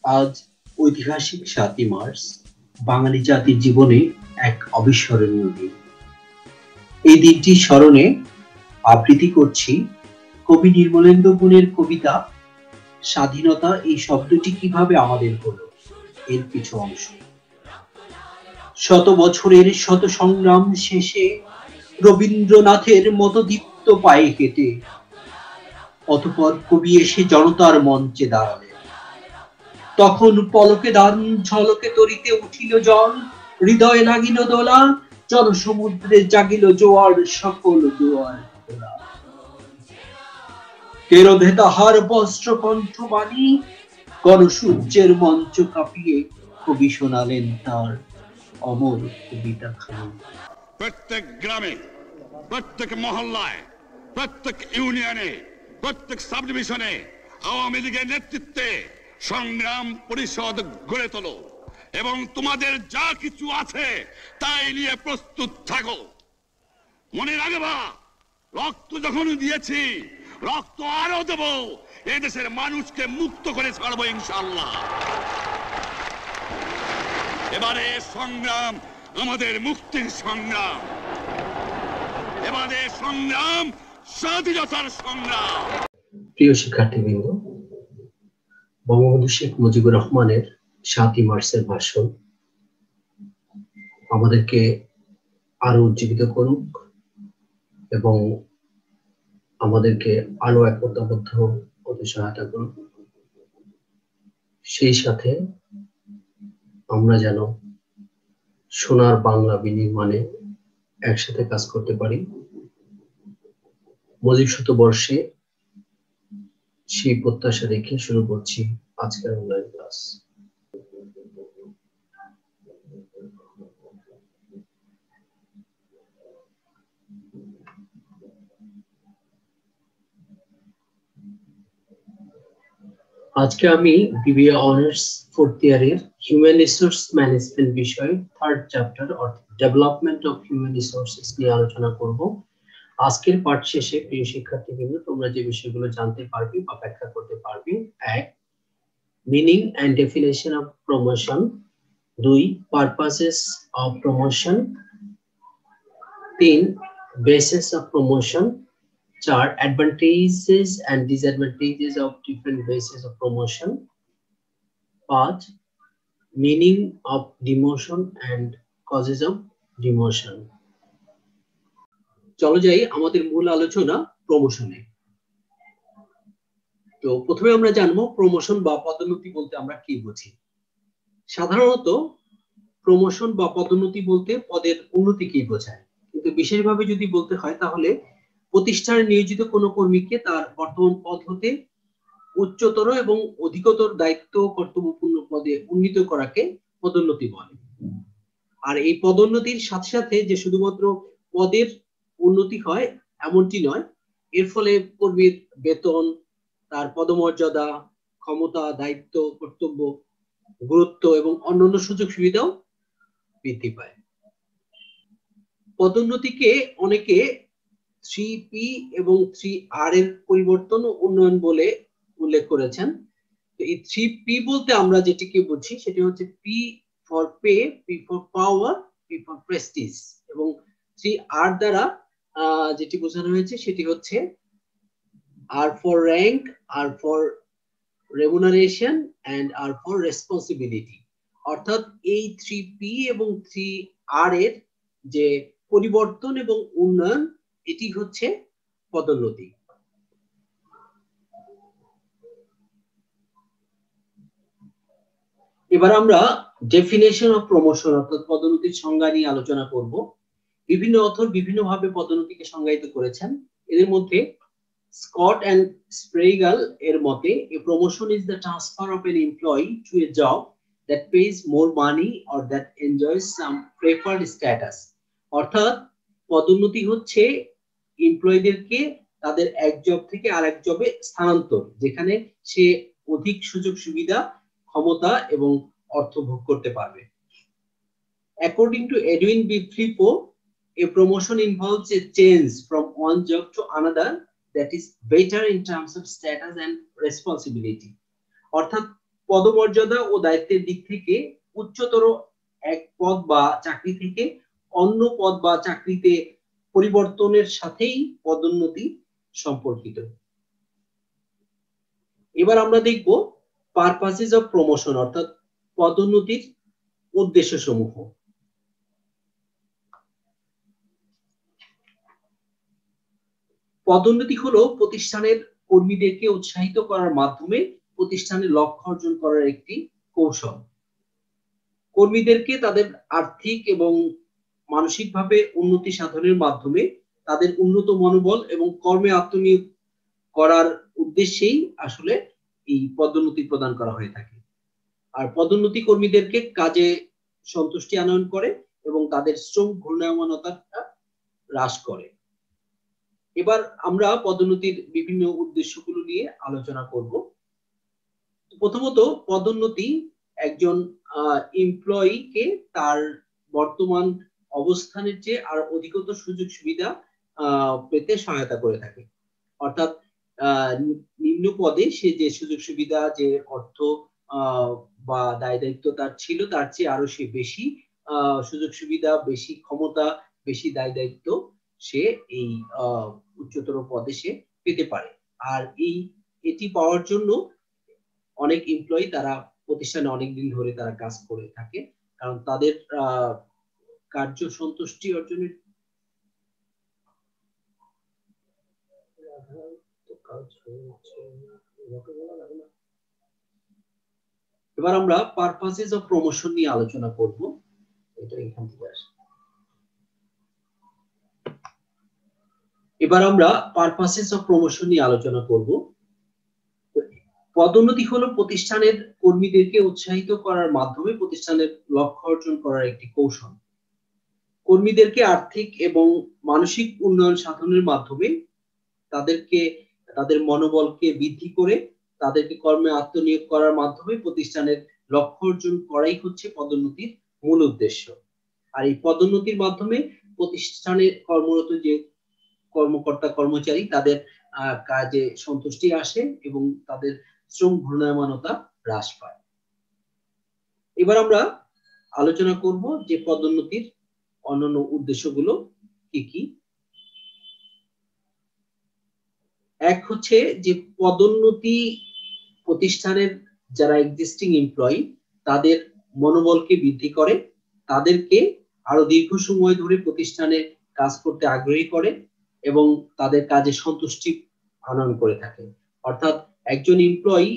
আজ ঐতিহাসিক ৭ই মার্চ বাঙালি জাতির জীবনে এক অবিস্মরণীয় দিন। এই দিনটি স্মরণে আবৃত্তি করছি কবি নির্মলেন্দু গুণের কবিতা স্বাধীনতা এই শব্দটি কিভাবে আমাদের হলো, এর কিছু অংশ। শত বছরের শত সংগ্রাম শেষে রবীন্দ্রনাথের মতো দীপ্ত পায়ে হেঁটে অতঃপর কবি এসে জনতার মঞ্চে দাঁড়ালেন। তখন পলকে দারুণ ঝলকে তরিতে উঠিল জল, হৃদয়ে লাগিল দোলা, জনসমুদ্রে জাগিল জোয়ার, সকল দুয়ার খোলা। কেরোধে তাহার বস্ত্র কণ্ঠবাণী, গণসূর্যের মঞ্চ কাঁপিয়ে কবি শোনালেন তার অমর কবিতা খানি। প্রত্যেক গ্রামে, প্রত্যেক মহল্লায়, প্রত্যেক ইউনিয়নে, প্রত্যেক সাব ডিভিশনে আওয়ামী লীগের নেতৃত্বে সংগ্রাম পরিষদ গড়ে তোলো এবং তোমাদের যা কিছু আছে তাই নিয়ে প্রস্তুত থাকো। মনে রাখবা, রক্ত যখন দিয়েছি, রক্ত আরো দেব, এই দেশের মানুষকে মুক্ত করে ছাড়বো ইনশাআল্লাহ। এবারে সংগ্রাম আমাদের মুক্তির সংগ্রাম, এবারে সংগ্রাম স্বাধীনতার সংগ্রাম। প্রিয় শিক্ষার্থীবৃন্দ, বঙ্গবন্ধু শেখ মুজিবুর রহমানের ৭ই মার্চের ভাষণ আমাদেরকে আরো উজ্জীবিত করুক এবং আমাদেরকে আরো একতাবদ্ধ হতে সহায়তা করুক। সেই সাথে আমরা যেন সোনার বাংলা বিনির্মাণে একসাথে কাজ করতে পারি। মুজিব শতবর্ষে সেই প্রত্যাশা রেখে শুরু করছি আজকের অনলাইন ক্লাস। আজকে আমি বিবিএ অনার্স 4th ইয়ারের হিউম্যান রিসোর্স ম্যানেজমেন্ট বিষয়ে 3rd চ্যাপ্টার অর্থাৎ ডেভেলপমেন্ট অফ হিউম্যান রিসোর্সেস নিয়ে আলোচনা করব। আজকের পাঠ শেষে প্রিয় শিক্ষার্থীবৃন্দ, তোমরা যে বিষয়গুলো জানতে পারবে বা ব্যাখ্যা করতে পারবে: 1. Meaning and definition of promotion. 2. Purposes of promotion. 3. Basis of promotion. 4. advantages and disadvantages of different bases of promotion. 5. meaning of demotion and causes of demotion. চলো যাই আমাদের মূল আলোচনা প্রমোশনে। তো প্রথমে আমরা জানবো প্রমোশন বা পদোন্নতি বলতে আমরা কি বুঝি। সাধারণত প্রমোশন বা পদোন্নতি বলতে পদের উন্নতিকেই বোঝায়, কিন্তু বিশেষভাবে যদি বলতে হয় তাহলে প্রতিষ্ঠানে নিয়োজিত কোনো কর্মীকে তার বর্তমান পদ হতে উচ্চতর এবং অধিকতর দায়িত্ব কর্তব্যপূর্ণ পদে উন্নীত করাকে পদোন্নতি বলে। আর এই পদোন্নতির সাথে সাথে যে শুধুমাত্র পদের উন্নতি হয় এমনটি নয়, এর ফলে কর্মীর বেতন, তার পদমর্যাদা, ক্ষমতা, দায়িত্ব, কর্তব্য, গুরুত্ব এবং অন্যান্য সুযোগ সুবিধাও বৃদ্ধি পায়। পদোন্নতিকে অনেকে 3P এবং 3R এর পরিবর্তন ও উন্নয়ন বলে উল্লেখ করেছেন। তো এই 3P বলতে আমরা যেটিকে বুঝি সেটি হচ্ছে P for pay, P for power, P for prestige, এবং 3R দ্বারা যেটি বোঝানো হয়েছে সেটি হচ্ছে R for rank, R for remuneration and R for responsibility. অর্থাৎ এই 3P এবং 3R এর যে পরিবর্তন এবং উন্নয়ন, এটি হচ্ছে পদোন্নতি। এবার আমরা ডেফিনেশন অফ প্রমোশন অর্থাৎ পদোন্নতির সংজ্ঞা নিয়ে আলোচনা করব। বিভিন্ন অথর বিভিন্নভাবে পদোন্নতিকে সংজ্ঞায়িত করেছেন। এদের মধ্যে স্কট এন্ড স্প্রেগাল এর মতে a promotion is the transfer of an employee to a job that pays more money or that enjoys some preferred status. অর্থাৎ পদোন্নতি হচ্ছে এমপ্লয়ীদেরকে তাদের এক জব থেকে আরেক জবে স্থানান্তর, যেখানে সে অধিক সুযোগ সুবিধা, ক্ষমতা এবং অর্থ ভোগ করতে পারবে। According to Edwin B. Flippo, a promotion involves a change from one job to another that is better in terms of status and responsibility. অর্থাৎ পদমর্যাদা ও দায়িত্বের দিক থেকে উচ্চতর এক পদ বা চাকরি থেকে অন্য পদ বা চাকরিতে পরিবর্তনের সাথেই পদোন্নতি সম্পর্কিত। এবার আমরা দেখব পারপাসেস অফ প্রমোশন, অর্থাৎ পদোন্নতির উদ্দেশ্য সমূহ। পদোন্নতি হলো প্রতিষ্ঠানের কর্মীদেরকে উৎসাহিত করার মাধ্যমে প্রতিষ্ঠানের লক্ষ্য অর্জন করার একটি কৌশল। কর্মীদেরকে তাদের আর্থিক এবং মানসিকভাবে উন্নতি সাধনের মাধ্যমে তাদের উন্নত মনোবল এবং কর্মে আত্মনিয়োগ করার উদ্দেশ্যেই আসলে এই পদোন্নতি প্রদান করা হয়ে থাকে। আর পদোন্নতি কর্মীদেরকে কাজে সন্তুষ্টি আনয়ন করে এবং তাদের শ্রম ঘূর্ণায়মানতা হ্রাস করে। এবার আমরা পদোন্নতির বিভিন্ন উদ্দেশ্যগুলো নিয়ে আলোচনা করব। প্রথমত, পদোন্নতি একজন এমপ্লয়িকে তার বর্তমান অবস্থানের চেয়ে আর অধিকতর সুযোগ সুবিধা পেতে সহায়তা করে থাকে। অর্থাৎ নিম্ন পদে সে যে সুযোগ সুবিধা, যে অর্থ বা দায় দায়িত্ব তার ছিল, তার চেয়ে আরো সে বেশি সুযোগ সুবিধা, বেশি ক্ষমতা, বেশি দায় দায়িত্ব সে এই উচ্চতর পদে সে পেতে পারে। আর এটি পাওয়ার জন্য অনেক এমপ্লয়ি তারা প্রতিষ্ঠানে অনেকদিন ধরে তারা কাজ করে থাকে, কারণ তাদের কার্য সন্তুষ্টি অর্জনের এবার আমরা পারপাসেস অফ প্রমোশন নিয়ে আলোচনা করব। এটা এখান থেকে আসে। এবার আমরা পারপাসেস অফ প্রমোশন নিয়ে আলোচনা করব। পদোন্নতি হলো প্রতিষ্ঠানের কর্মীদেরকে উৎসাহিত করার মাধ্যমে প্রতিষ্ঠানের লক্ষ্য অর্জন করার একটি কৌশল। কর্মীদেরকে আর্থিক এবং মানসিক উন্নয়ন সাধনের মাধ্যমে তাদের মনোবলকে বৃদ্ধি করে তাদেরকে কর্মে আত্মনিয়োগ করার মাধ্যমে প্রতিষ্ঠানের লক্ষ্য অর্জন করাই হচ্ছে পদোন্নতির মূল উদ্দেশ্য। আর এই পদোন্নতির মাধ্যমে প্রতিষ্ঠানে কর্মরত যে কর্মকর্তা কর্মচারী তাদের কাজে সন্তুষ্টি আসে এবং তাদের শ্রম ঘূর্ণায়মানতা হ্রাস পায়। এবার আমরা আলোচনা করব যে পদোন্নতির অন্যান্য উদ্দেশ্যগুলো কি কি। এক হচ্ছে যে পদোন্নতি প্রতিষ্ঠানের যারা এক্সিস্টিং এমপ্লয়ি তাদের মনোবলকে বৃদ্ধি করে, তাদেরকে আরো দীর্ঘ সময় ধরে প্রতিষ্ঠানে কাজ করতে আগ্রহী করে এবং তাদের কাজে সন্তুষ্টি আনয়ন করে থাকে। অর্থাৎ একজন এমপ্লয়ি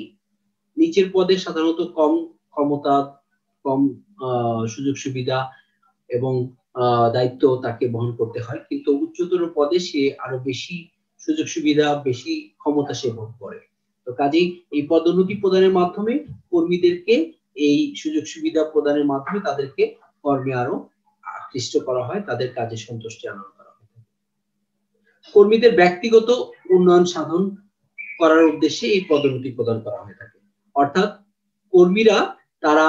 নিচের পদে সাধারণত কম ক্ষমতা, কম সুযোগ সুবিধা এবং দায়িত্ব তাকে বহন করতে হয়, কিন্তু উচ্চতর পদে সে আরো বেশি সুযোগ সুবিধা, বেশি ক্ষমতা সে ভোগ করে। তো কাজেই এই পদোন্নতি প্রদানের মাধ্যমে কর্মীদেরকে এই সুযোগ সুবিধা প্রদানের মাধ্যমে তাদেরকে কর্মে আরো আকৃষ্ট করা হয়, তাদের কাজে সন্তুষ্টি আনয়ন করা হয়। কর্মীদের ব্যক্তিগত উন্নয়ন সাধন করার উদ্দেশ্যে এই পদোন্নতি প্রদান করা হয়ে থাকে। অর্থাৎ কর্মীরা তারা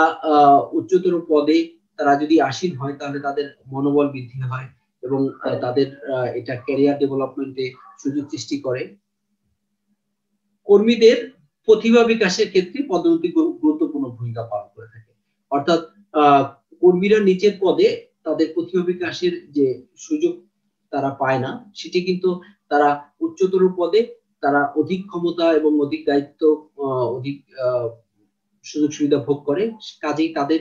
উচ্চতর পদে তারা যদি আসীন হয় তাহলে তাদের মনোবল বৃদ্ধি হয় এবং তাদের এটা ক্যারিয়ার ডেভেলপমেন্টে সুযোগ সৃষ্টি করে। কর্মীদের প্রতিভা বিকাশের ক্ষেত্রে পদোন্নতি গুরুত্বপূর্ণ ভূমিকা পালন করে থাকে। অর্থাৎ কর্মীরা নিচের পদে তাদের প্রতিভা বিকাশের যে সুযোগ তারা পায় না, সেটি কিন্তু তারা উচ্চতর পদে তারা অধিক ক্ষমতা এবং অধিক দায়িত্ব, অধিক সুযোগ সুবিধা ভোগ করে। কাজেই তাদের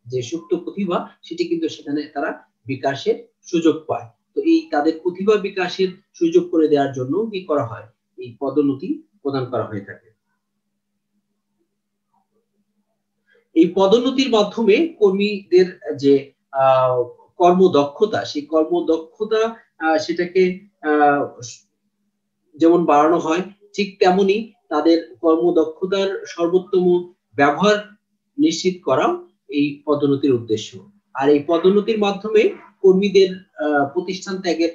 যে সুপ্ত প্রতিভা সেটি কিন্তু সেখানে তারা বিকাশের সুযোগ পায়। তো এই তাদের প্রতিভা বিকাশের সুযোগ করে দেওয়ার জন্য কি করা হয়, এই পদোন্নতি প্রদান করা হয়ে থাকে। এই পদোন্নতির মাধ্যমে কর্মীদের যে কর্মদক্ষতা, সেই কর্মদক্ষতা সেটাকে যেমন বাড়ানো হয়, ঠিক তেমনি তাদের কর্মদক্ষতার সর্বোত্তম ব্যবহার নিশ্চিত করা এই পদোন্নতির উদ্দেশ্য। আর এই পদোন্নতির মাধ্যমে কর্মীদের প্রতিষ্ঠান ত্যাগের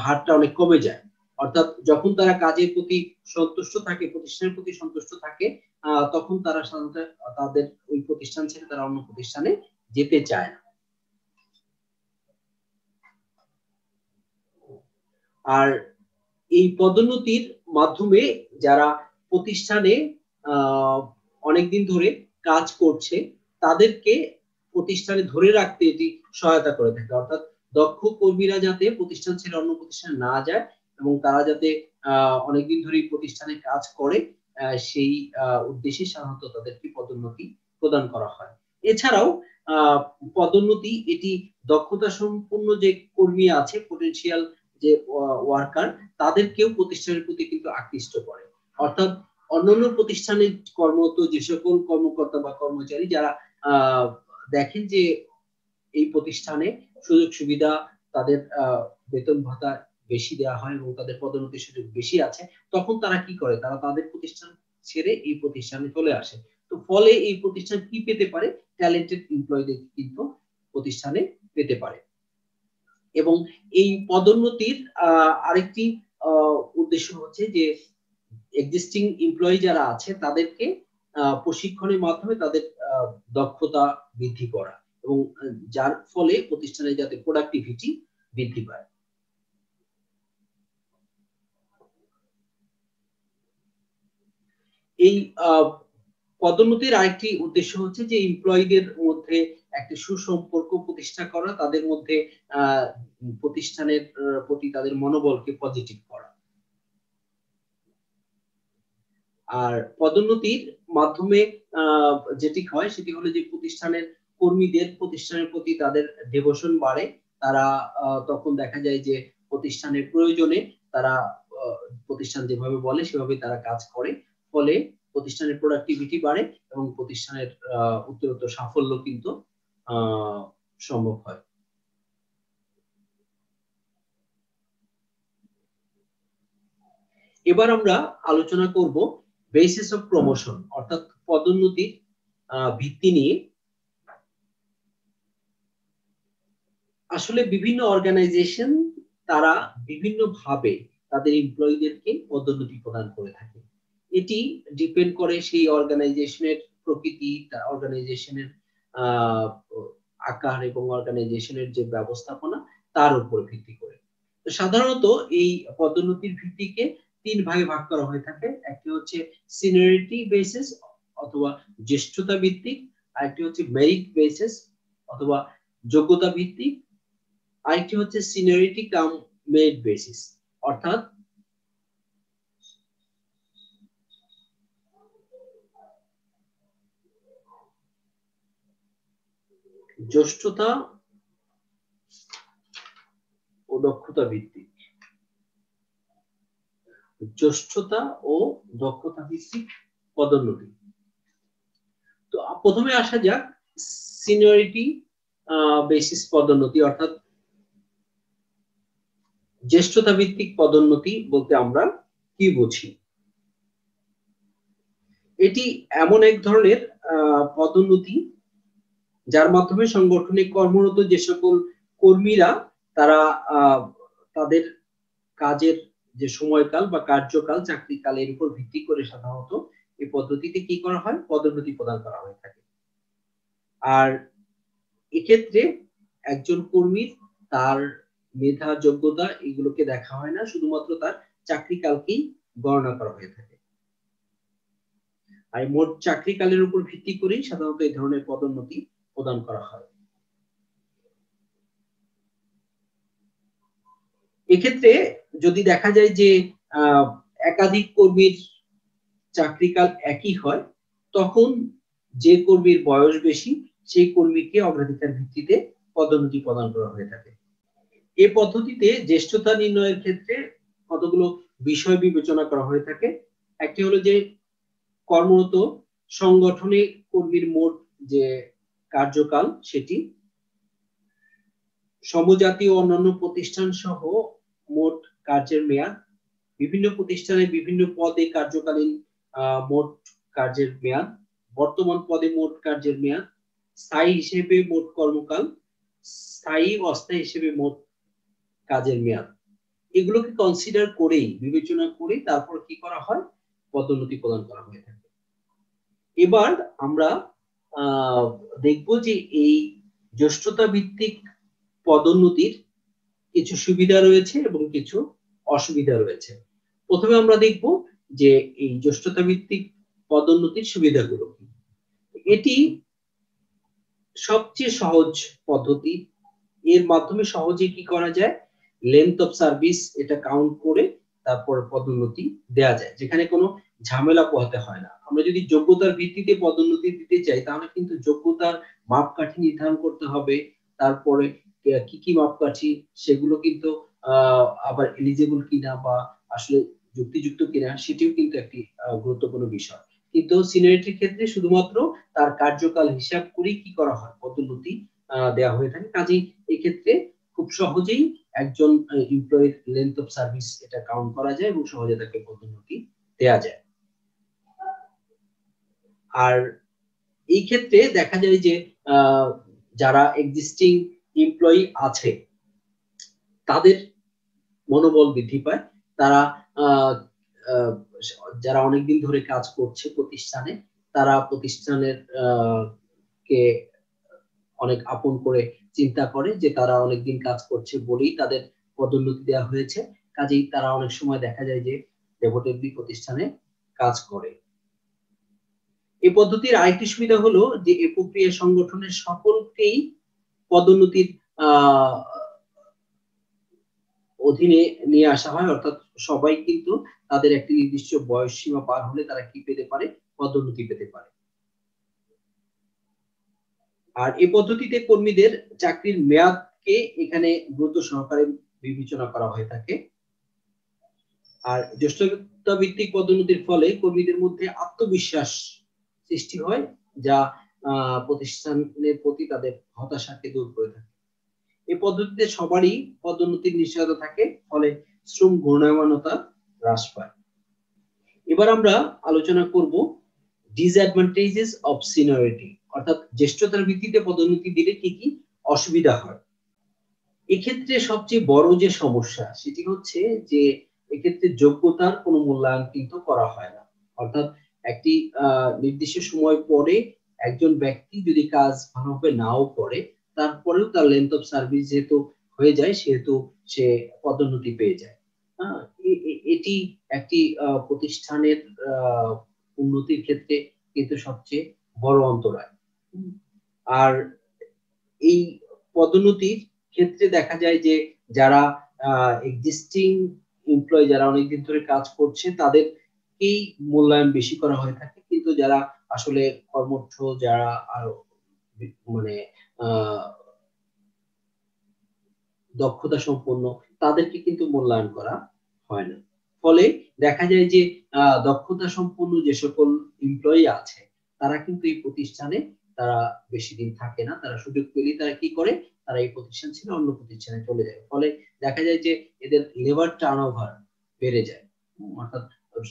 হারটা অনেক কমে যায়। অর্থাৎ যখন তারা কাজের প্রতি সন্তুষ্ট থাকে, প্রতিষ্ঠানের প্রতি সন্তুষ্ট থাকে, তখন তারা সাধারণত তাদের ওই প্রতিষ্ঠান ছেড়ে তারা অন্য প্রতিষ্ঠানে যেতে চায় না। আর এই পদোন্নতির মাধ্যমে যারা প্রতিষ্ঠানে অনেকদিন ধরে কাজ করছে তাদেরকে প্রতিষ্ঠানে ধরে রাখতে এটি সহায়তা করে থাকে। অর্থাৎ দক্ষ কর্মীরা যাতে প্রতিষ্ঠান ছেড়ে অন্য প্রতিষ্ঠানে না যায় এবং তারা যাতে অনেকদিন ধরে প্রতিষ্ঠানে কাজ করে, সেই উদ্দেশ্যে সাধারণত তাদেরকে পদোন্নতি প্রদান করা হয়। এছাড়াও পদোন্নতি এটি দক্ষতা সম্পন্ন যে কর্মী আছে, পটেনশিয়াল যে ওয়ার্কার, তাদেরকেও প্রতিষ্ঠানের প্রতি কিন্তু আকৃষ্ট করে। অর্থাৎ অন্যান্য প্রতিষ্ঠানে কর্মরত যে সকল কর্মকর্তা বা কর্মচারী যারা দেখেন যে এই প্রতিষ্ঠানে সুযোগ সুবিধা, তাদের বেতন ভাতা বেশি দেওয়া হয় এবং তাদের পদোন্নতির সুযোগ বেশি আছে, তখন তারা কি করে, তারা তাদের প্রতিষ্ঠান ছেড়ে এই প্রতিষ্ঠানে চলে আসে। তো ফলে এই প্রতিষ্ঠান কি পেতে পারে, ট্যালেন্টেড এমপ্লয়ীদের কিন্তু প্রতিষ্ঠানে পেতে পারে। এবং এই পদোন্নতির আরেকটি উদ্দেশ্য হচ্ছে যে এক্সিস্টিং এমপ্লয়ি যারা আছে তাদেরকে প্রশিক্ষণের মাধ্যমে তাদের দক্ষতা বৃদ্ধি করা এবং যার ফলে প্রতিষ্ঠানের যাতে প্রোডাক্টিভিটি বৃদ্ধি পায়। এই পদোন্নতির আরেকটি উদ্দেশ্য হচ্ছে যে এমপ্লয়ীদের মধ্যে একটা সুসম্পর্ক প্রতিষ্ঠা করা, তাদের মধ্যে প্রতিষ্ঠানের প্রতি তাদের মনোবলকে পজিটিভ করা। আর পদোন্নতির মাধ্যমে যেটি হয় সেটি হলো যে প্রতিষ্ঠানের কর্মীদের প্রতিষ্ঠানের প্রতি তাদের ডিভোশন বাড়ে, তারা তখন দেখা যায় যে প্রতিষ্ঠানের প্রয়োজনে তারা প্রতিষ্ঠান যেভাবে বলে সেভাবে তারা কাজ করে, ফলে প্রতিষ্ঠানের প্রোডাক্টিভিটি বাড়ে এবং প্রতিষ্ঠানের উত্তরোত্তর সাফল্য কিন্তু সম্ভব হয়। এবার আমরা আলোচনা করব বেসিস অফ প্রমোশন, অর্থাৎ পদোন্নতির ভিত্তি নিয়ে। আসলে বিভিন্ন অর্গানাইজেশন তারা বিভিন্ন ভাবে তাদের এমপ্লয়ীদেরকে পদোন্নতি প্রদান করে থাকে। এটি ডিপেন্ড করে সেই অর্গানাইজেশনের প্রকৃতি, অর্গানাইজেশনের আকার এবং অর্গানাইজেশনের যে ব্যবস্থাপনা তার উপর ভিত্তি করে। সাধারণত এই পদোন্নতির ভিত্তিকে তিন ভাগে ভাগ করা হয়ে থাকে। একটি হচ্ছে সিনিয়রিটি বেসিস অথবা জ্যেষ্ঠতা ভিত্তিক, আরেকটি হচ্ছে মেরিট বেসিস অথবা যোগ্যতা ভিত্তিক, আরেকটি হচ্ছে সিনিয়রিটি কাম মেরিট বেসিস, অর্থাৎ জ্যেষ্ঠতা ও দক্ষতা ভিত্তিক, জ্যেষ্ঠতা ও দক্ষতা ভিত্তিক পদোন্নতি। তো প্রথমে আসা যাক সিনিয়রিটি বেসিস পদোন্নতি, অর্থাৎ জ্যেষ্ঠতা ভিত্তিক পদোন্নতি বলতে আমরা কি বুঝি। এটি এমন এক ধরনের পদোন্নতি যার মাধ্যমে সংগঠনে কর্মরত যে সকল কর্মীরা তারা তাদের কাজের যে সময়কাল বা কার্যকাল, চাকরিকালের উপর ভিত্তি করে সাধারণত এই পদ্ধতিতে কি করা হয়, পদোন্নতি প্রদান করা হয়ে থাকে। আর এক্ষেত্রে একজন কর্মীর তার মেধা, যোগ্যতা এগুলোকে দেখা হয় না, শুধুমাত্র তার চাকরিকালকেই গণনা করা হয়ে থাকে। আর মোট চাকরিকালের উপর ভিত্তি করেই সাধারণত এই ধরনের পদোন্নতি প্রদান করা হয়। এক্ষেত্রে যদি দেখা যায় যে একাধিক কর্মীর চাকরিকাল একই হয়, তখন যে কর্মীর বয়স বেশি সেই কর্মীকে অগ্রাধিকার ভিত্তিতে পদোন্নতি প্রদান করা হয়ে থাকে। এই পদ্ধতিতে জ্যেষ্ঠতা নির্ণয়ের ক্ষেত্রে কতগুলো বিষয় বিবেচনা করা হয়ে থাকে। একটি হলো যে কর্মরত সংগঠনে কর্মীর মোট যে কার্যকাল সেটি, সমজাতীয় অন্যান্য প্রতিষ্ঠান সহ মোট কার্যের মেয়াদ, বিভিন্ন প্রতিষ্ঠানে বিভিন্ন পদে কার্যকালীন মোট কার্যের মেয়াদ, বর্তমান পদে মোট কার্যের মেয়াদ, স্থায়ী হিসেবে মোট কর্মকাল, স্থায়ী অস্থায়ী হিসেবে মোট কাজের মেয়াদ, এগুলোকে কনসিডার করেই, বিবেচনা করে তারপর কি করা হয়, পদোন্নতি প্রদান করা হয়ে থাকে। এবার আমরা দেখব যে এই জ্যেষ্ঠতা ভিত্তিক পদোন্নতির কিছু সুবিধা রয়েছে এবং কিছু অসুবিধা রয়েছে। প্রথমে আমরা দেখব যে এই জ্যেষ্ঠতা ভিত্তিক পদোন্নতির সুবিধাগুলো কি। এটি সবচেয়ে সহজ পদ্ধতি, এর মাধ্যমে সহজে কি করা যায়, লেন্থ অফ সার্ভিস এটা কাউন্ট করে তারপর পদোন্নতি দেয়া যায়, যেখানে কোনো ঝামেলা পোহাতে হয় না। আমরা যদি যোগ্যতার ভিত্তিতে পদোন্নতি দিতে চাই তাহলে কিন্তু যোগ্যতার মাপকাঠি নির্ধারণ করতে হবে, তারপরে কি কি মাপকাঠি সেগুলো কিন্তু আবার এলিজিবল কিনা বা আসলে যুক্তিযুক্ত কিনা সেটিও কিন্তু একটি গুরুত্বপূর্ণ বিষয়। কিন্তু সিনিয়রিটির ক্ষেত্রে শুধুমাত্র তার কার্যকাল হিসাব করে কি করা হয়, পদোন্নতি দেওয়া হয়ে থাকে। কাজেই এক্ষেত্রে খুব সহজেই একজন এমপ্লয়ির লেন্থ অফ সার্ভিস এটা কাউন্ট করা যায় এবং সহজে তাকে পদোন্নতি দেয়া যায়। আর এই ক্ষেত্রে দেখা যায় যে যারা এক্সিস্টিং এমপ্লয়ি আছে তাদের মনোবল বৃদ্ধি পায়, তারা যারা অনেকদিন ধরে কাজ করছে প্রতিষ্ঠানে তারা প্রতিষ্ঠানের কে অনেক আপন করে চিন্তা করে যে তারা অনেকদিন কাজ করছে বলেই তাদের পদোন্নতি দেওয়া হয়েছে, কাজেই তারা অনেক সময় দেখা যায় যে ডেভোটেডলি প্রতিষ্ঠানে কাজ করে। এই পদ্ধতির আরেকটি সুবিধা হলো যে এই প্রক্রিয়া সংগঠনের সকলকেই পদোন্নতির অধীনে নিয়ে আসা হয়, অর্থাৎ সবাই কিন্তু তাদের একটি নির্দিষ্ট বয়স সীমা পার হলে তারা কি পেতে পারে, পদোন্নতি পেতে পারে। আর এই পদ্ধতিতে কর্মীদের চাকরির মেয়াদকে এখানে গুরুত্ব সহকারে বিবেচনা করা হয়ে থাকে। আর জ্যেষ্ঠতা ভিত্তিক পদোন্নতির ফলে কর্মীদের মধ্যে আত্মবিশ্বাস সৃষ্টি হয়, যা প্রতিষ্ঠানের প্রতি তাদের হতাশাকে দূর করে থাকে। এই পদ্ধতিতে সবারই পদোন্নতির নিশ্চয়তা থাকে, ফলে শ্রম ঘূর্ণায়মানতা হ্রাস পায়। এবার আমরা আলোচনা করব ডিসঅ্যাডভান্টেজেস অফ সিনিয়রিটি, অর্থাৎ জ্যেষ্ঠতার ভিত্তিতে পদোন্নতি দিলে কি কি অসুবিধা হয়। এক্ষেত্রে সবচেয়ে বড় যে সমস্যা সেটি হচ্ছে যে এক্ষেত্রে যোগ্যতার কোনো মূল্যায়ন কিন্তু করা হয় না, অর্থাৎ একটি নির্দিষ্ট সময় পরে একজন ব্যক্তি যদি কাজ ভালোভাবে নাও করে তারপরেও তার লেন্থ অফ সার্ভিস যেহেতু হয়ে যায় সেহেতু সে পদোন্নতি পেয়ে যায়। এটি একটি প্রতিষ্ঠানের উন্নতির ক্ষেত্রে কিন্তু সবচেয়ে বড় অন্তরায়। আর এই পদোন্নতির ক্ষেত্রে দেখা যায় যে যারা এক্সিস্টিং এমপ্লয়ি, যারা অনেকদিন ধরে কাজ করছে তাদেরকেই মূল্যায়ন বেশি করা হয়ে থাকে, কিন্তু যারা আসলে কর্মঠ, যারা আর মানে দক্ষতা সম্পন্ন তাদেরকে কিন্তু মূল্যায়ন করা হয় না। ফলে দেখা যায় যে দক্ষতা সম্পন্ন যে সকল এমপ্লয়ি আছে তারা কিন্তু এই প্রতিষ্ঠানে তারা বেশি দিন থাকে না, তারা সুযোগ পেলেই তারা কি করে, তারা এই প্রতিষ্ঠান ছেড়ে অন্য প্রতিষ্ঠানে চলে যায়। ফলে দেখা যায় যে এদের লেবার টার্নওভার বেড়ে যায়, অর্থাৎ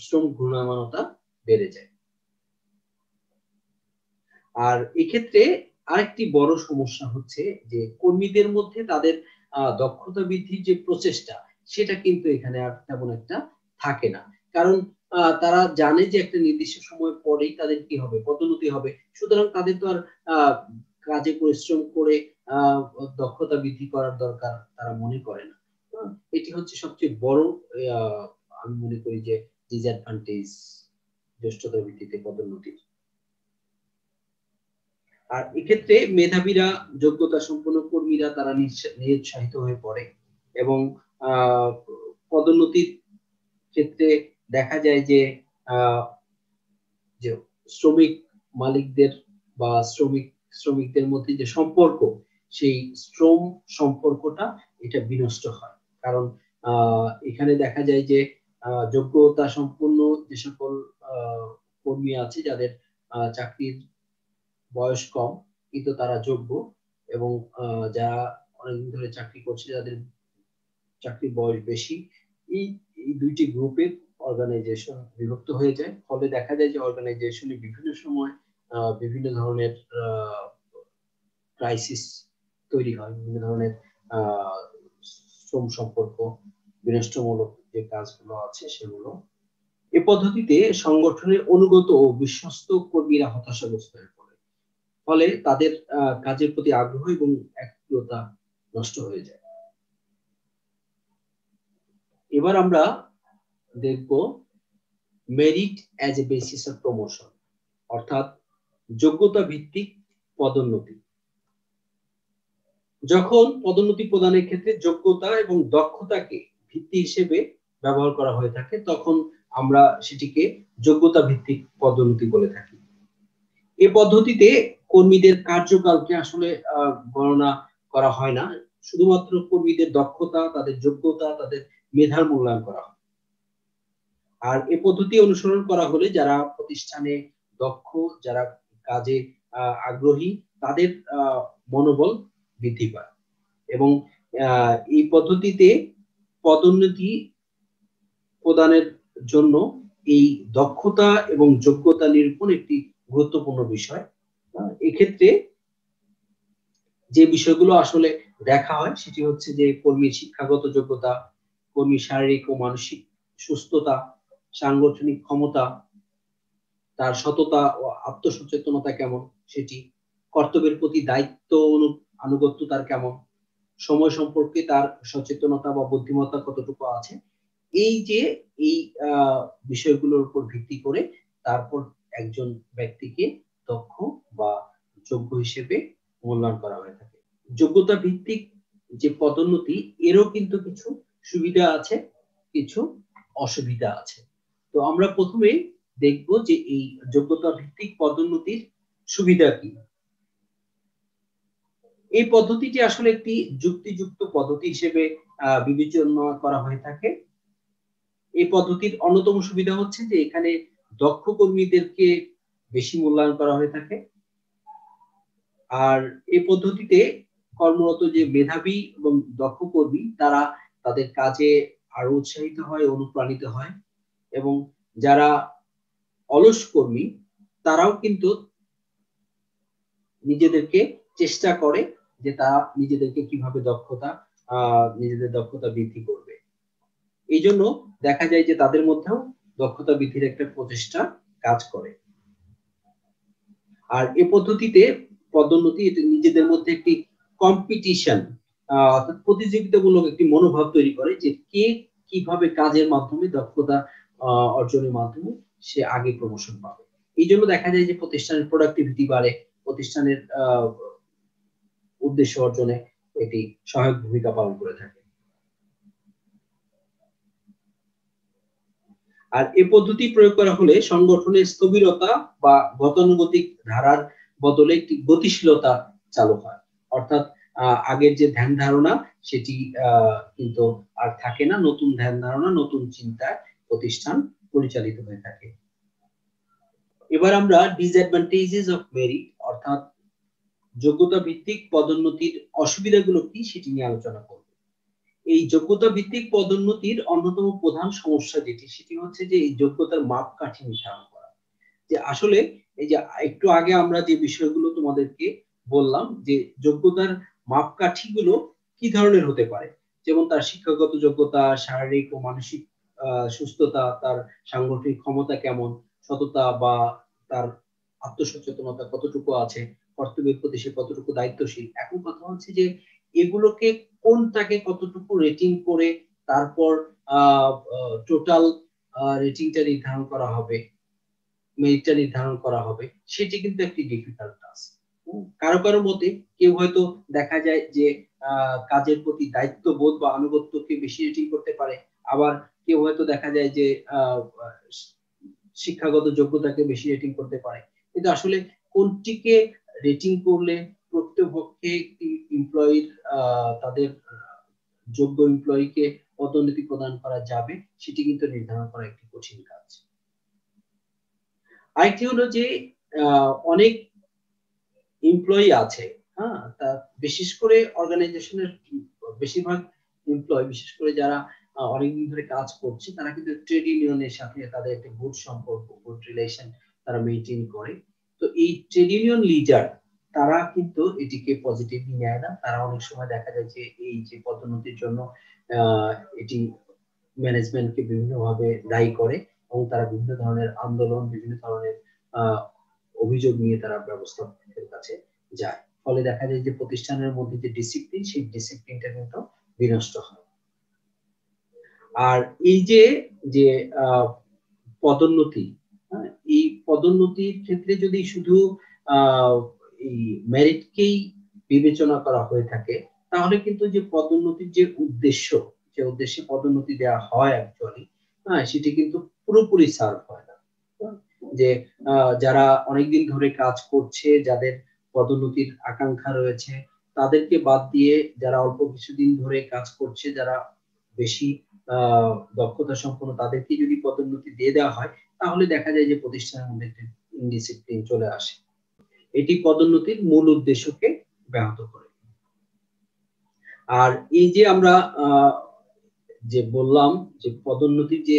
শ্রম ঘূর্ণায়মানতা বেড়ে যায়। আর এক্ষেত্রে আরেকটি বড় সমস্যা হচ্ছে যে কর্মীদের মধ্যে তাদের দক্ষতা বৃদ্ধির যে প্রচেষ্টা সেটা কিন্তু এখানে আর তেমন একটা থাকে না, কারণ তারা জানে যে একটা নির্দিষ্ট সময় পরেই তাদের কি হবে, পদোন্নতি হবে, সুতরাং তাদের তো আর কাজে পরিশ্রম করে দক্ষতা বৃদ্ধি করার দরকার তারা মনে করে না। এটি হচ্ছে সবচেয়ে বড় আমি মনে করি যে ডিসঅ্যাডভান্টেজ জ্যেষ্ঠতা ভিত্তিতে পদোন্নতির। আর এক্ষেত্রে মেধাবীরা, যোগ্যতা সম্পন্ন কর্মীরা তারা নিরুৎসাহিত হয়ে পড়ে এবং পদোন্নতির ক্ষেত্রে দেখা যায় যে শ্রমিক মালিকদের বা শ্রমিকদের মধ্যে যে সম্পর্ক, সেই শ্রম সম্পর্কটা এটা বিনষ্ট হয়, কারণ এখানে দেখা যায় যে যোগ্যতা সম্পন্ন যে সকল কর্মী আছে যাদের চাকরির বয়স কম কিন্তু তারা যোগ্য, এবং যারা অনেকদিন ধরে চাকরি করছে যাদের চাকরির বয়স বেশি, এই দুইটি গ্রুপের অর্গানাইজেশন বিভক্ত হয়ে যায়। ফলে দেখা যায় যে অর্গানাইজেশনে বিভিন্ন সময় বিভিন্ন ধরনের ক্রাইসিস তৈরি হয়, বিভিন্ন ধরনের শ্রম সম্পর্ক বিনষ্টমূলক যে কাজগুলো আছে সেগুলো। এ পদ্ধতিতে সংগঠনের অনুগত ও বিশ্বস্ত কর্মীরা হতাশাগ্রস্ত হয়ে পড়ে, ফলে তাদের কাজের প্রতি আগ্রহ এবং একগ্রতা নষ্ট হয়ে যায়। এবার আমরা দেখব merit as a basis of promotion, অর্থাৎ যোগ্যতা ভিত্তিক পদোন্নতি। যখন পদোন্নতি প্রদানের ক্ষেত্রে যোগ্যতা এবং দক্ষতাকে ভিত্তি হিসেবে ব্যবহার করা হয়ে থাকে তখন আমরা সেটিকে যোগ্যতা ভিত্তিক পদোন্নতি বলে থাকি। এই পদ্ধতিতে কর্মীদের কার্যকালকে আসলে গণনা করা হয় না, শুধুমাত্র কর্মীদের দক্ষতা, তাদের যোগ্যতা, তাদের মেধার মূল্যায়ন করা হয়। আর এই পদ্ধতি অনুসরণ করা হলে যারা প্রতিষ্ঠানে দক্ষ, যারা কাজে আগ্রহী, তাদের মনোবল বৃদ্ধি পায় এবং এই পদ্ধতিতে পদোন্নতি প্রদানের জন্য এই দক্ষতা এবং যোগ্যতা নিরূপণ একটি গুরুত্বপূর্ণ বিষয়। এক্ষেত্রে যে বিষয়গুলো আসলে দেখা হয় সেটি হচ্ছে যে কর্মীর শিক্ষাগত যোগ্যতা, কর্মীর শারীরিক ও মানসিক সুস্থতা, সাংগঠনিক ক্ষমতা, তার সততা ও আত্মসচেতনতা কেমন সেটি, কর্তব্যের প্রতি দায়িত্ব আনুগত্য তার কেমন, সময় সম্পর্কে তার সচেতনতা বা বুদ্ধিমত্তা কতটুকু আছে, এই যে এই বিষয়গুলোর উপর ভিত্তি করে তারপর একজন ব্যক্তিকে দক্ষ বা যোগ্য হিসেবে মূল্যায়ন করা হয়ে থাকে। যোগ্যতা ভিত্তিক যে পদোন্নতি এরও কিন্তু কিছু সুবিধা আছে, কিছু অসুবিধা আছে। তো আমরা প্রথমে দেখব যে এই যোগ্যতা ভিত্তিক পদোন্নতির সুবিধা কি। এই পদ্ধতিটি আসলে একটি যুক্তিযুক্ত পদ্ধতি হিসেবে বিবেচনা করা হয়ে থাকে। এই পদ্ধতির অন্যতম সুবিধা হচ্ছে যে এখানে দক্ষ কর্মীদেরকে বেশি মূল্যায়ন করা হয়ে থাকে। আর এই পদ্ধতিতে কর্মরত যে মেধাবী এবং দক্ষ কর্মী তারা তাদের কাজে আরো উৎসাহিত হয়, অনুপ্রাণিত হয় এবং যারা অলস কর্মী তারাও কিন্তু নিজেদেরকে চেষ্টা করে যে তারা নিজেদেরকে কিভাবে নিজেদের দক্ষতা বৃদ্ধি করবে। এই জন্য দেখা যায় যে তাদের মধ্যেও দক্ষতা বৃদ্ধির একটা প্রচেষ্টা কাজ করে। আর এই পদ্ধতিতে পদোন্নতি নিজেদের মধ্যে একটি কম্পিটিশন অর্থাৎ প্রতিযোগিতামূলক একটি মনোভাব তৈরি করে যে কে কিভাবে কাজের মাধ্যমে দক্ষতা অর্জনের মাধ্যমে সে আগে প্রমোশন পাবে। এই জন্য দেখা যায় যে প্রতিষ্ঠানের প্রোডাক্টিভিটি বাড়ে, প্রতিষ্ঠানের উদ্দেশ্য অর্জনে এটি সহায়ক ভূমিকা পালন করে থাকে। আর এই পদ্ধতি প্রয়োগ করা হলে সংগঠনের স্থবিরতা বা গতানুগতিক ধারার বদলে একটি গতিশীলতা চালু হয়, অর্থাৎ আগের যে ধ্যান ধারণা সেটি কিন্তু আর থাকে না, নতুন ধ্যান ধারণা, নতুন চিন্তায় প্রতিষ্ঠান পরিচালিত হয়ে থাকে। এবার আমরা ডিসঅ্যাডভান্টেজেস অফ মেরিট অর্থাৎ যোগ্যতা ভিত্তিক পদোন্নতির অসুবিধাগুলো কি সেটি নিয়ে আলোচনা করব। এই যোগ্যতা ভিত্তিক পদোন্নতির অন্যতম প্রধান সমস্যা যেটি সেটি হচ্ছে যে এই যোগ্যতার মাপকাঠি নির্ধারণ করা। যে আসলে এই যে একটু আগে আমরা যে বিষয়গুলো তোমাদেরকে বললাম যে যোগ্যতার মাপকাঠিগুলো কি ধরনের হতে পারে, যেমন তার শিক্ষাগত যোগ্যতা, শারীরিক ও মানসিক সুস্থতা, তার সাংগঠনিক ক্ষমতা কেমন, সততা বা তার আত্মসচেতনতা কতটুকু আছে, কর্তব্যের প্রতি সে কতটুকু দায়িত্বশীল। এখন কথা হচ্ছে যে এগুলোকে কোনটাকে কতটুকু রেটিং করে তারপর টোটাল রেটিংটা নির্ধারণ করা হবে, মেরিটটা নির্ধারণ করা হবে, সেটি কিন্তু একটি ডিফিকাল্ট টাস্ক। কারো কারো মতে কেউ হয়তো দেখা যায় যে কাজের প্রতি দায়িত্ববোধ বা আনুগত্যকে বেশি রেটিং করতে পারে, আবার কেউ হয়তো দেখা যায় যে শিক্ষাগত যোগ্যতাকে বেশি রেটিং করতে পারে। কিন্তু আসলে কোনটিকে রেটিং করলে প্রকৃতপক্ষে একটি এমপ্লয়ির তাদের যোগ্য এমপ্লয়িকে পদোন্নতি প্রদান করা যাবে সেটি কিন্তু নির্ধারণ করা একটি কঠিন কাজ। আরেকটি হলো যে অনেক এমপ্লয়ি আছে, হ্যাঁ, তা বিশেষ করে অর্গানাইজেশনের বেশিরভাগ এমপ্লয়ি, বিশেষ করে যারা অনেকদিন ধরে কাজ করছে, তারা কিন্তু ট্রেড ইউনিয়নের সাথে তাদের একটা গুড সম্পর্ক, গুড রিলেশন তারা মেইনটেইন করে। তো এই ট্রেড ইউনিয়ন লিডার তারা কিন্তু এটিকে পজিটিভলি নেয় না। তারা অনেক সময় দেখা যায় যে এই যে পদোন্নতির জন্য এটি ম্যানেজমেন্টকে বিভিন্নভাবে দায়ী করে এবং তারা বিভিন্ন ধরনের আন্দোলন, বিভিন্ন ধরনের অভিযোগ নিয়ে তারা ব্যবস্থাপকের কাছে যায়। ফলে দেখা যায় যে প্রতিষ্ঠানের মধ্যে যে ডিসিপ্লিন, সেই ডিসিপ্লিনটা কিন্তু বিনষ্ট হয়। আর এই যে পদোন্নতি, এই পদোন্নতির ক্ষেত্রে যদি শুধু এই মেরিটকেই বিবেচনা করা হয়ে থাকে, তাহলে কিন্তু যে পদোন্নতির যে উদ্দেশ্যে পদোন্নতি দেওয়া হয় অ্যাকচুয়ালি, সেটি কিন্তু পুরোপুরি সার্ভ হয় না। যে যারা অনেকদিন ধরে কাজ করছে, যাদের পদোন্নতির আকাঙ্ক্ষা রয়েছে, তাদেরকে বাদ দিয়ে যারা অল্প কিছুদিন ধরে কাজ করছে, যারা বেশি দক্ষতা সম্পন্ন, তাদেরকে যদি পদোন্নতি দিয়ে দেওয়া হয়, তাহলে দেখা যায় যে প্রতিষ্ঠানের মধ্যে একটি ইনডিসিপ্লিন চলে আসে। এটি পদোন্নতির মূল উদ্দেশ্যকে ব্যাহত করে। আর এই যে আমরা যে বললাম যে পদোন্নতির যে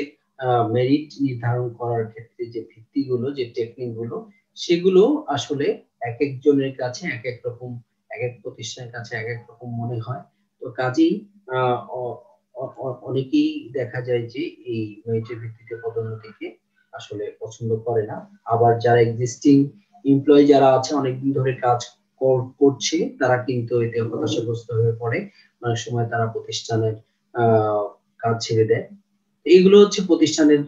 মেরিট নির্ধারণ করার ক্ষেত্রে যে ভিত্তিগুলো, যে টেকনিকগুলো, সেগুলো আসলে এক একজনের কাছে এক এক রকম, এক এক প্রতিষ্ঠানের কাছে এক এক রকম মনে হয়। তো কাজেই অনেকেই দেখা যায় যে এই মেরিটের ভিত্তিতে পদোন্নতিকে আসলে পছন্দ করে না। আবার যারা এক্সিস্টিং এমপ্লয়ি যারা আছে, অনেকদিন ধরে কাজ করছে, তারা কিন্তু এতে হতাশাগ্রস্ত হয়ে পড়ে। অনেক সময় তারা প্রতিষ্ঠানের কাজ ছেড়ে দেয়। এইগুলো হচ্ছে প্রতিষ্ঠানের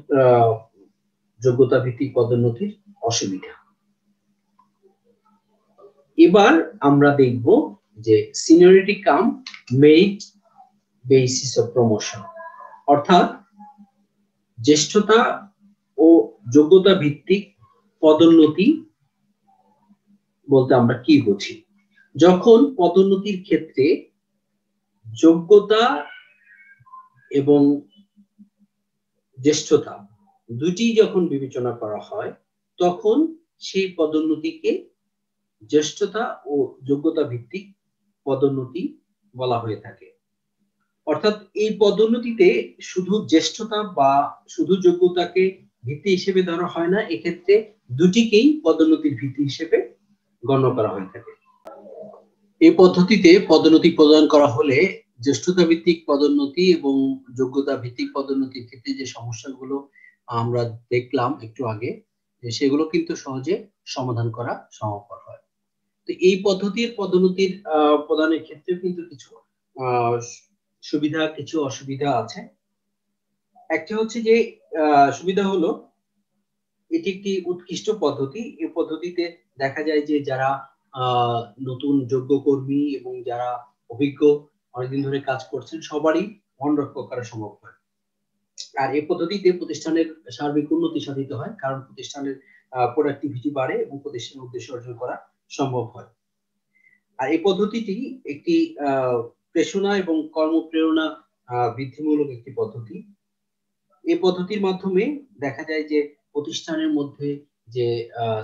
যোগ্যতা ভিত্তিক পদোন্নতির অসুবিধা। এবার আমরা দেখব যে seniority come merit basis of promotion, অর্থাৎ জ্যেষ্ঠতা ও যোগ্যতা ভিত্তিক পদোন্নতি বলতে আমরা কি বুঝি। যখন পদোন্নতির ক্ষেত্রে যোগ্যতা এবং জ্যেষ্ঠতা দুটি যখন বিবেচনা করা হয়, তখন সেই পদোন্নতিকে জ্যেষ্ঠতা ও যোগ্যতা ভিত্তিক পদোন্নতি বলা হয়ে থাকে। অর্থাৎ এই পদোন্নতিতে শুধু জ্যেষ্ঠতা বা শুধু যোগ্যতাকে ভিত্তি হিসেবে ধরা হয় না, এক্ষেত্রে দুটিকেই পদোন্নতির ভিত্তি হিসেবে গণ্য করা হয়ে থাকে। এই পদ্ধতিতে পদোন্নতি প্রদান করা হলে জ্যেষ্ঠতা ভিত্তিক পদোন্নতি এবং যোগ্যতা ভিত্তিক পদোন্নতির ক্ষেত্রে যে সমস্যাগুলো আমরা দেখলাম একটু আগে, সেগুলো কিন্তু সহজে সমাধান করা সম্ভব হয়। তো এই পদ্ধতির পদোন্নতির প্রদানের ক্ষেত্রে কিন্তু কিছু সুবিধা, কিছু অসুবিধা আছে। একটা হচ্ছে যে সুবিধা হলো এটি একটি উৎকৃষ্ট পদ্ধতি। এই পদ্ধতিতে দেখা যায় যে যারা নতুন যোগ্য কর্মী এবং যারা অভিজ্ঞ, অনেকদিন ধরে কাজ করছেন, সবারই মন রক্ষা করা সম্ভব হয়। আর এই পদ্ধতিতে প্রতিষ্ঠানের সার্বিক উন্নতি সাধিত হয়, কারণ প্রতিষ্ঠানের প্রোডাক্টিভিটি বাড়ে এবং প্রতিষ্ঠানের উদ্দেশ্য অর্জন করা সম্ভব হয়। আর এই পদ্ধতিটি একটি প্রেরণা এবং কর্মপ্রেরণা বৃদ্ধিমূলক একটি পদ্ধতি। এই পদ্ধতির মাধ্যমে দেখা যায় যে প্রতিষ্ঠানের মধ্যে যে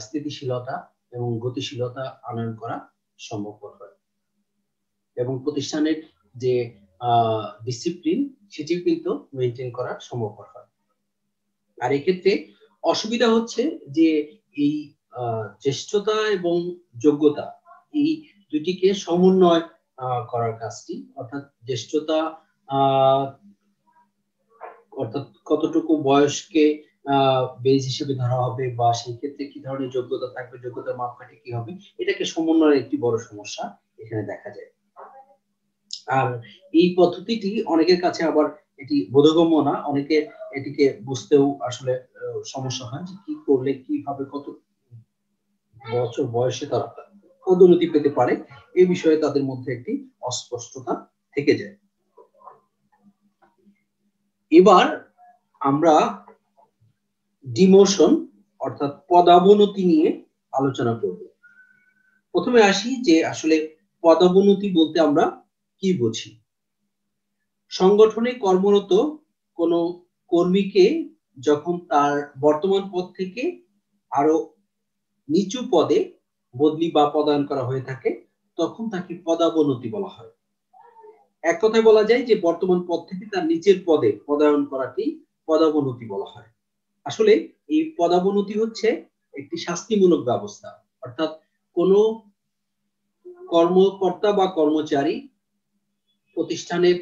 স্থিতিশীলতা এবং গতিশীলতা আনয়ন করা সম্ভবপর হয় এবং প্রতিষ্ঠানের যে ডিসিপ্লিন, সেটিও কিন্তু মেনটেন করা সম্ভবপর হয়। আর এক্ষেত্রে অসুবিধা হচ্ছে যে এই জ্যেষ্ঠতা এবং যোগ্যতা, এই দুটিকে সমন্বয় করার কাজটি, অর্থাৎ জ্যেষ্ঠতা অর্থাৎ কতটুকু বয়সকে বেস হিসেবে ধরা হবে বা সেই ক্ষেত্রে কি ধরনের যোগ্যতা থাকবে, যোগ্যতার মাপকাঠি কি হবে, এটাকে সমন্বয়ের একটি বড় সমস্যা এখানে দেখা যায়। আর এই পদ্ধতিটি অনেকের কাছে আবার এটি বোধগম্য না, অনেকে এটিকে বুঝতেও আসলে সমস্যা হয় যে কি করলে কিভাবে কত বছর বয়সে তারা পদোন্নতি পেতে পারে, এই বিষয়ে তাদের মধ্যে একটি অস্পষ্টতা থেকে যায়। এবার আমরা ডিমোশন অর্থাৎ পদাবনতি নিয়ে আলোচনা করব। প্রথমে আসি যে আসলে পদাবনতি বলতে আমরা কি বুঝি। সংগঠনে কর্মরত কোনো কর্মীকে যখন তার বর্তমান পদ থেকে আরো নিচু পদে বদলি বা পদায়ন করা হয়ে থাকে, তখন তাকে পদাবনতি বলা হয়। এক কথায় বলা যায় যে বর্তমান পদ থেকে তার নিচের পদে পদায়ন করাকেই পদাবনতি বলা হয়। আসলে এই পদাবনতি হচ্ছে একটি শাস্তিমূলক ব্যবস্থা, অর্থাৎ কোনো কর্মকর্তা বা কর্মচারী প্রতিষ্ঠানের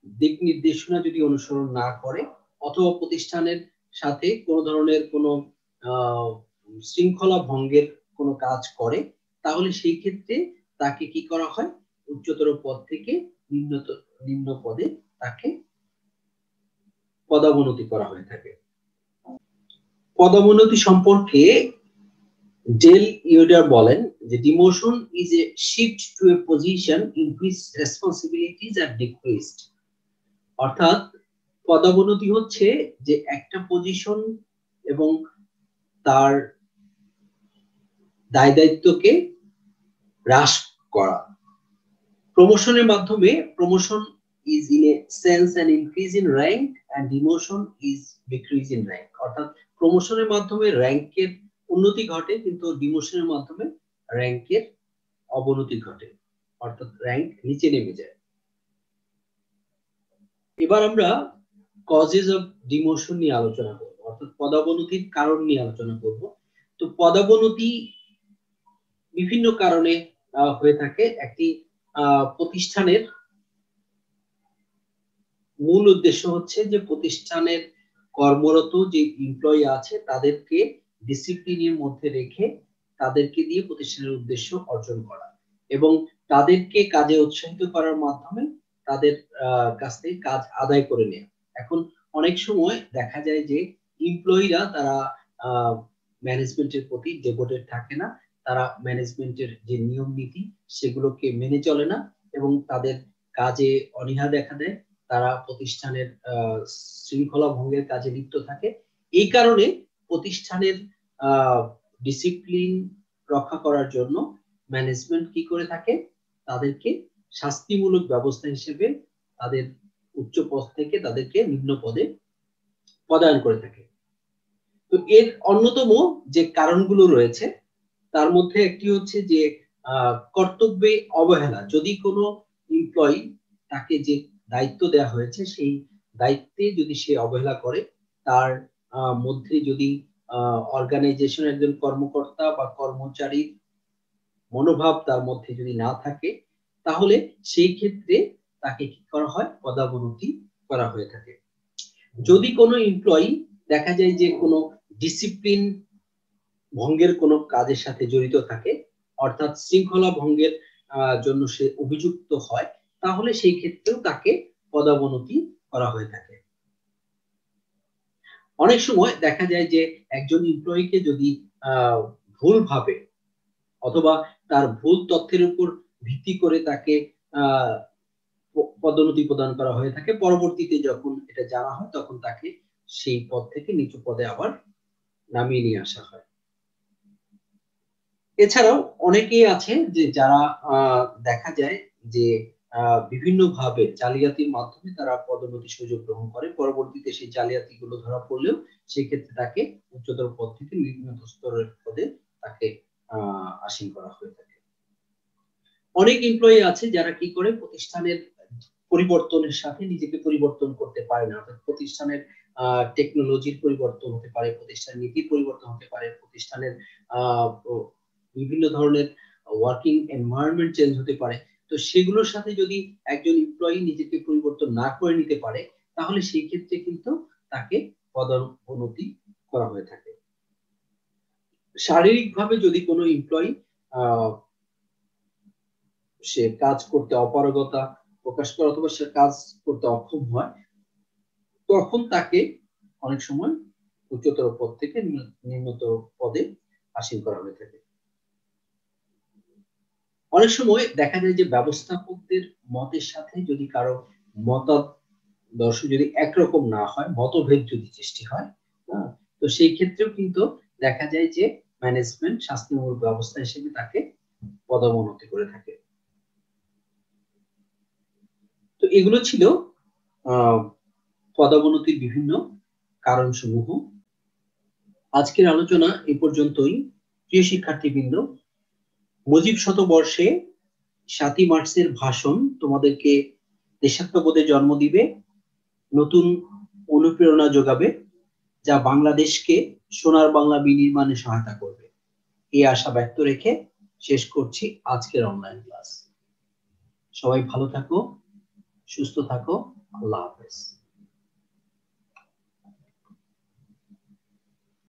দিক নির্দেশনা যদি অনুসরণ না করে অথবা প্রতিষ্ঠানের সাথে কোনো ধরনের কোনো শৃঙ্খলা ভঙ্গের কোনো কাজ করে, তাহলে সেই ক্ষেত্রে তাকে কি করা হয়, উচ্চতর পদ থেকে নিম্ন পদে তাকে পদাবনতি করা হয়ে থাকে। পদোন্নতি সম্পর্কে ডেল ইয়োডার বলেন যে demotion is a shift to a position in which responsibilities are decreased. অর্থাৎ পদোন্নতি হচ্ছে যে একটা পজিশন এবং তার দায় দায়িত্বকে হ্রাস করা। প্রমোশনের মাধ্যমে promotion is in a sense an increase in rank and demotion is decrease in rank। অর্থাৎ প্রমোশনের মাধ্যমে র‍্যাঙ্কের উন্নতি ঘটে কিন্তু ডিমোশনের মাধ্যমে র‍্যাঙ্কের অবনতি ঘটে, অর্থাৎ র‍্যাঙ্ক নিচে নেমে যায়। এবার আমরা কজেস অফ ডিমোশন নিয়ে আলোচনা করব, অর্থাৎ পদোন্নতির কারণ নিয়ে আলোচনা করব। তো পদোন্নতি বিভিন্ন কারণে হয়ে থাকে। একটি প্রতিষ্ঠানের মূল উদ্দেশ্য হচ্ছে যে প্রতিষ্ঠানের কর্মরত যে এমপ্লয়ি আছে তাদেরকে ডিসিপ্লিনের মধ্যে রেখে তাদেরকে দিয়ে প্রতিষ্ঠানের উদ্দেশ্য অর্জন করা এবং তাদেরকে কাজে উৎসাহিত করার মাধ্যমে তাদের কাছ থেকে কাজ আদায় করে নেওয়া। এখন অনেক সময় দেখা যায় যে এমপ্লয়িরা তারা ম্যানেজমেন্টের প্রতি ডেভোটেড থাকে না, তারা ম্যানেজমেন্টের যে নিয়ম নীতি সেগুলোকে মেনে চলে না এবং তাদের কাজে অনীহা দেখা দেয়, তারা প্রতিষ্ঠানের শৃঙ্খলা ভঙ্গের কাজে লিপ্ত থাকে। এই কারণে প্রতিষ্ঠানের ডিসিপ্লিন রক্ষা করার জন্য ম্যানেজমেন্ট কি করে থাকে, তাদেরকে শাস্তিমূলক ব্যবস্থা হিসেবে তাদের উচ্চ পদ থেকে তাদেরকে নিম্ন পদে পদায়ন করে থাকে। তো এর অন্যতম যে কারণগুলো রয়েছে তার মধ্যে একটি হচ্ছে যে কর্তব্যে অবহেলা। যদি কোনো এমপ্লয়ি তাকে যে দায়িত্ব দেওয়া হয়েছে সেই দায়িত্বে যদি সে অবহেলা করে, তার মধ্যে যদি অর্গানাইজেশন একজন কর্মকর্তা বা কর্মচারীর মনোভাব তার মধ্যে যদি না থাকে তাহলে সেই ক্ষেত্রে তাকে কি করা হয়, পদোন্নতি করা হয়ে থাকে। যদি কোনো এমপ্লয়ি দেখা যায় যে কোনো ডিসিপ্লিন ভঙ্গের কোনো কাজের সাথে জড়িত থাকে, অর্থাৎ শৃঙ্খলা ভঙ্গের জন্য সে অভিযুক্ত হয়, তাহলে সেই ক্ষেত্রেও তাকে পদোন্নতি করা হয়ে থাকে। অনেক সময় দেখা যায় যে একজন এমপ্লয়িকে যদি ভুলভাবে অথবা তার ভুল তথ্যের উপর ভিত্তি করে তাকে পদোন্নতি প্রদান করা হয়ে থাকে, পরবর্তীতে যখন এটা জানা হয় তখন তাকে সেই পদ থেকে নিচু পদে আবার নামিয়ে নিয়ে আসা হয়। এছাড়াও অনেকেই আছে যে যারা দেখা যায় যে বিভিন্ন ভাবে জালিয়াতির মাধ্যমে তারা পদোন্নতির সুযোগ গ্রহণ করে, পরবর্তীতে সেই জালিয়াতি গুলো ধরা পড়লেও সেই ক্ষেত্রে তাকে উচ্চতর পদ থেকে নিম্নতর স্তরের পদে তাকে আসীন করা হয়ে থাকে। অনেক এমপ্লয়ি আছে যারা কি করে প্রতিষ্ঠানের পরিবর্তনের সাথে নিজেকে পরিবর্তন করতে পারে না, অর্থাৎ প্রতিষ্ঠানের টেকনোলজির পরিবর্তন হতে পারে, প্রতিষ্ঠানের নীতির পরিবর্তন হতে পারে, প্রতিষ্ঠানের বিভিন্ন ধরনের ওয়ার্কিং এনভায়রনমেন্ট চেঞ্জ হতে পারে। তো সেগুলোর সাথে যদি একজন এমপ্লয়ি নিজেকে পরিবর্তন না করে নিতে পারে তাহলে সেই ক্ষেত্রে কিন্তু তাকে পদোন্নতি করা হয়ে থাকে। শারীরিকভাবে যদি কোনো এমপ্লয়ি সে কাজ করতে অপারগতা প্রকাশ করে অথবা সে কাজ করতে অক্ষম হয়, তখন তাকে অনেক সময় উচ্চতর পদ থেকে নিম্নতর পদে আসীন করা হয়ে থাকে। অনেক সময় দেখা যায় যে ব্যবস্থাপকদের মতের সাথে যদি কারো মতাদর্শ যদি একরকম না হয়, মতভেদ যদি সৃষ্টি হয়, তো সেই ক্ষেত্রেও কিন্তু দেখা যায় যে ম্যানেজমেন্ট শাস্তিমূলক ব্যবস্থা হিসেবে তাকে পদোন্নতি করে থাকে। তো এগুলো ছিল পদোন্নতির বিভিন্ন কারণসমূহ। আজকের আলোচনা এ পর্যন্তই। প্রিয় শিক্ষার্থীবৃন্দ, মুজিব শতবর্ষে 7ই মার্চের ভাষণ তোমাদেরকে দেশাত্মবোধে জন্ম দিবে, নতুন অনুপ্রেরণা যোগাবে, যা বাংলাদেশকে সোনার বাংলা বিনির্মাণে সহায়তা করবে। এই আশা ব্যক্ত রেখে শেষ করছি আজকের অনলাইন ক্লাস। সবাই ভালো থাকো, সুস্থ থাকো। আল্লাহ হাফেজ।